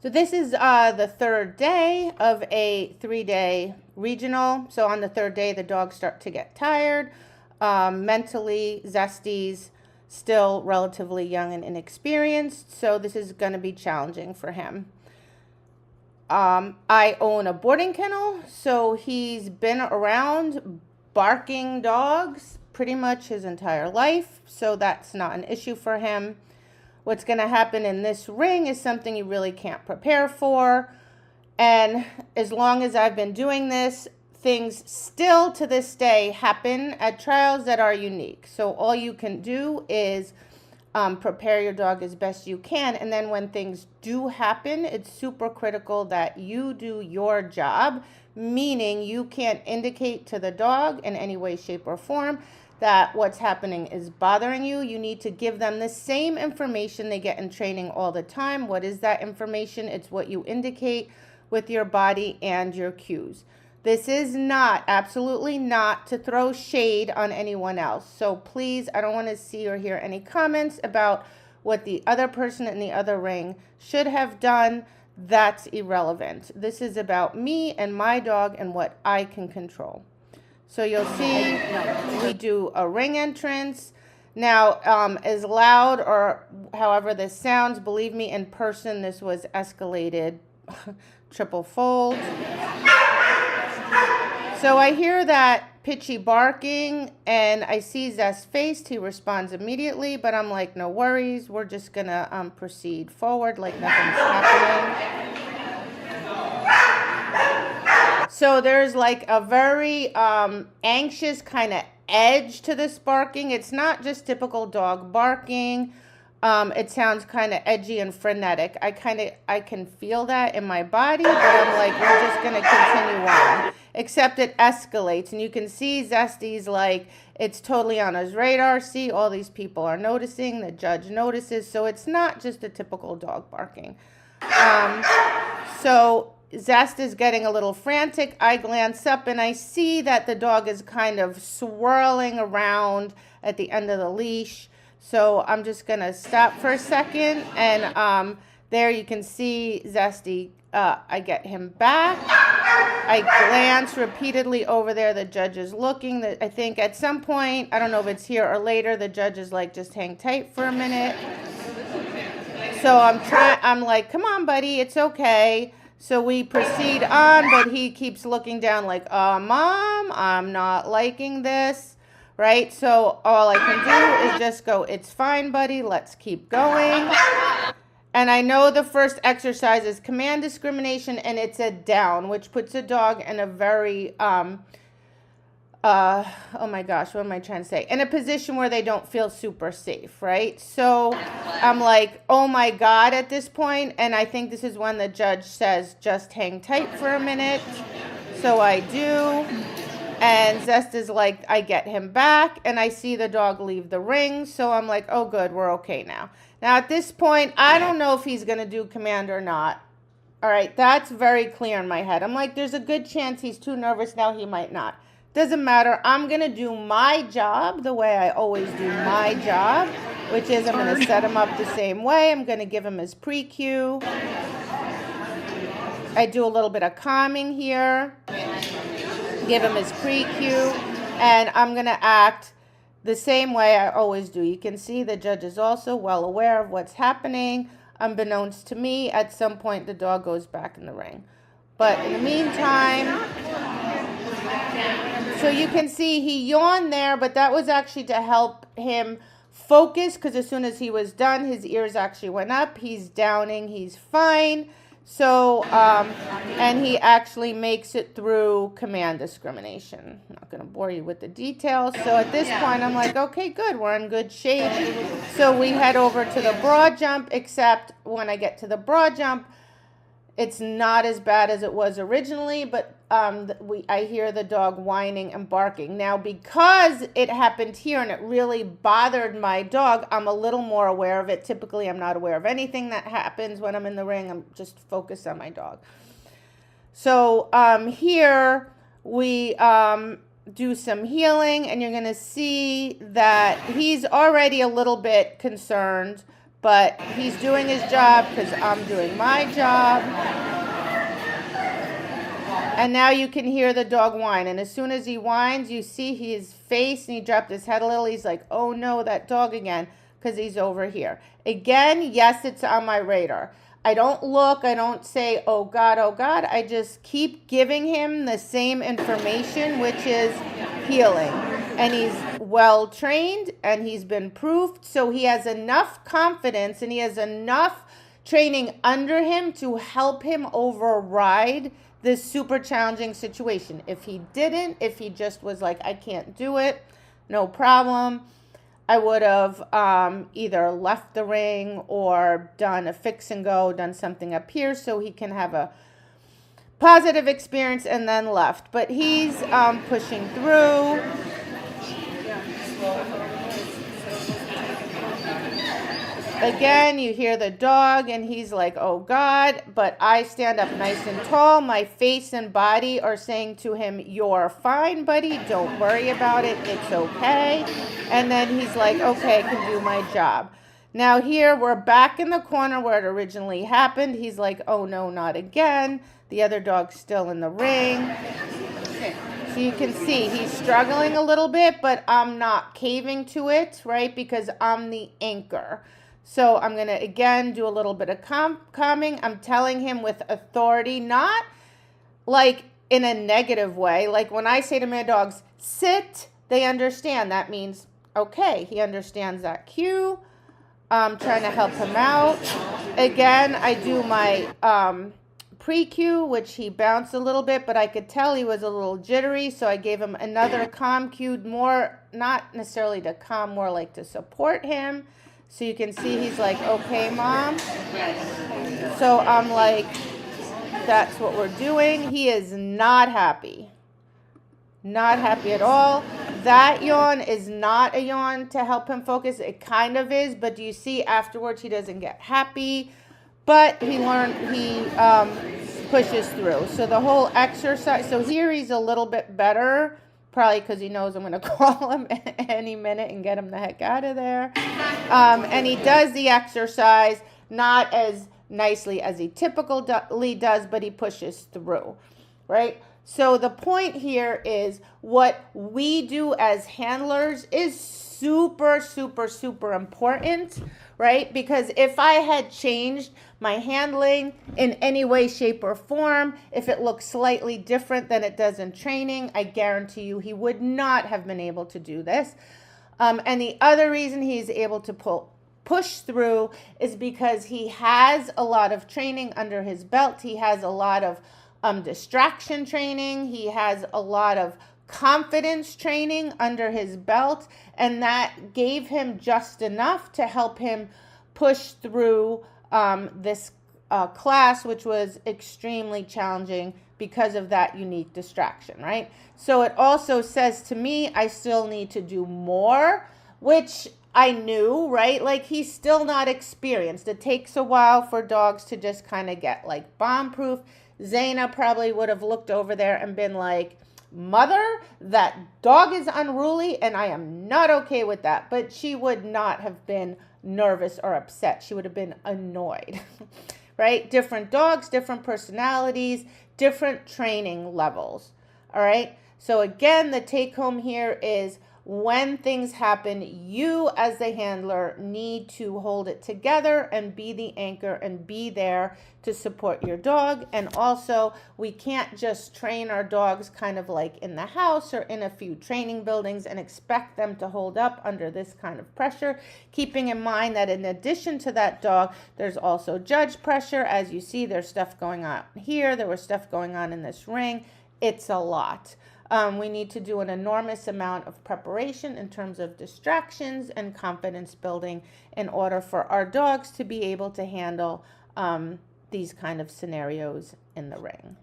So this is the third day of a 3-day regional. So on the third day, the dogs start to get tired. Mentally, Zesty's still relatively young and inexperienced, so this is going to be challenging for him. I own a boarding kennel, so he's been around barking dogs pretty much his entire life, so that's not an issue for him. What's going to happen in this ring is something you really can't prepare for. And as long as I've been doing this, things still to this day happen at trials that are unique. So all you can do is prepare your dog as best you can. And then when things do happen, it's super critical that you do your job, meaning you can't indicate to the dog in any way, shape, or form that what's happening is bothering you. You need to give them the same information they get in training all the time. What is that information? It's what you indicate with your body and your cues. This is not, absolutely not, to throw shade on anyone else. So please, I don't want to see or hear any comments about what the other person in the other ring should have done. That's irrelevant. This is about me and my dog and what I can control. So you'll see we do a ring entrance. Now, as loud or however this sounds, believe me, in person, this was escalated triple fold. So I hear that pitchy barking and I see Zest's face. He responds immediately, but I'm like, no worries. We're just going to proceed forward like nothing's happening. So there's like a very anxious kind of edge to this barking. It's not just typical dog barking. It sounds kind of edgy and frenetic. I can feel that in my body, but I'm like, we're just going to continue on. Except it escalates, and you can see Zesty's like, it's totally on his radar. See, all these people are noticing. The judge notices. So it's not just a typical dog barking. So Zest is getting a little frantic. I glance up and I see that the dog is kind of swirling around at the end of the leash. So I'm just going to stop for a second. And there you can see Zesty. I get him back. I glance repeatedly over there. The judge is looking. I think at some point, I don't know if it's here or later, the judge is like, just hang tight for a minute. So I'm like, come on, buddy. It's okay. So we proceed on, but he keeps looking down like, Mom, I'm not liking this, right? So all I can do is just go, it's fine, buddy, let's keep going. And I know the first exercise is command discrimination, and it's a down, which puts a dog in a very, oh my gosh, what am I trying to say? In a position where they don't feel super safe, right? So I'm like, oh my God at this point. And I think this is when the judge says, just hang tight for a minute. So I do. And Zest is like, I get him back and I see the dog leave the ring. So I'm like, oh good, we're okay now. Now at this point, I don't know if he's going to do command or not. All right, that's very clear in my head. I'm like, there's a good chance he's too nervous now, he might not. Doesn't matter. I'm going to do my job the way I always do my job, which is I'm going to set him up the same way. I'm going to give him his pre-cue. I do a little bit of calming here. Give him his pre-cue. And I'm going to act the same way I always do. You can see the judge is also well aware of what's happening. Unbeknownst to me, at some point the dog goes back in the ring. But in the meantime, so you can see he yawned there, but that was actually to help him focus, because as soon as he was done, his ears actually went up. He's downing. He's fine. So, and he actually makes it through command discrimination. I'm not going to bore you with the details. So at this point, I'm like, okay, good. We're in good shape. So we head over to the broad jump, except when I get to the broad jump, it's not as bad as it was originally, but I hear the dog whining and barking. Now, because it happened here and it really bothered my dog, I'm a little more aware of it. Typically, I'm not aware of anything that happens when I'm in the ring. I'm just focused on my dog. So here we do some healing, and you're going to see that he's already a little bit concerned, But he's doing his job because I'm doing my job. And now you can hear the dog whine. And as soon as he whines, you see his face and he dropped his head a little. He's like, oh no, that dog again, because he's over here. Again, yes, it's on my radar. I don't look, I don't say, oh God, oh God. I just keep giving him the same information, which is healing. And he's well trained and he's been proofed. So he has enough confidence and he has enough training under him to help him override this super challenging situation. If he didn't, if he just was like, I can't do it, no problem, I would have either left the ring or done a fix and go, done something up here so he can have a positive experience and then left. But he's pushing through. Again, you hear the dog and he's like, oh God, but I stand up nice and tall. My face and body are saying to him, you're fine, buddy. Don't worry about it. It's okay. And then he's like, okay, I can do my job. Now here, we're back in the corner where it originally happened. He's like, oh no, not again. The other dog's still in the ring. So you can see he's struggling a little bit, but I'm not caving to it, right? Because I'm the anchor. So I'm going to, again, do a little bit of calming. I'm telling him with authority, not like in a negative way. Like when I say to my dogs, sit, they understand. That means, okay, he understands that cue. I'm trying to help him out. Again, I do my pre-cue, which he bounced a little bit, but I could tell he was a little jittery. So I gave him another calm cue, more, not necessarily to calm, more like to support him. So you can see he's like, okay, Mom. So I'm like, that's what we're doing. He is not happy. Not happy at all. That yawn is not a yawn to help him focus. It kind of is, but do you see afterwards he doesn't get happy? But he pushes through. So the whole exercise, so here he's a little bit better. Probably because he knows I'm going to call him any minute and get him the heck out of there. And he does the exercise not as nicely as he typically does, but he pushes through, right? So the point here is what we do as handlers is super, super, super important, right? Because if I had changed my handling in any way, shape, or form, if it looks slightly different than it does in training, I guarantee you he would not have been able to do this. And the other reason he's able to push through is because he has a lot of training under his belt. He has a lot of distraction training. He has a lot of confidence training under his belt, and that gave him just enough to help him push through this class, which was extremely challenging because of that unique distraction, right? So it also says to me, I still need to do more, which I knew, right? Like he's still not experienced. It takes a while for dogs to just kind of get like bomb-proof. Zaina probably would have looked over there and been like, Mother, that dog is unruly and I am not okay with that. But she would not have been nervous or upset. She would have been annoyed, right? Different dogs, different personalities, different training levels, all right? So again, the take home here is when things happen, you as the handler need to hold it together and be the anchor and be there to support your dog. And also, we can't just train our dogs kind of like in the house or in a few training buildings and expect them to hold up under this kind of pressure, keeping in mind that in addition to that dog, there's also judge pressure. As you see, there's stuff going on here. There was stuff going on in this ring. It's a lot. We need to do an enormous amount of preparation in terms of distractions and confidence building in order for our dogs to be able to handle these kind of scenarios in the ring.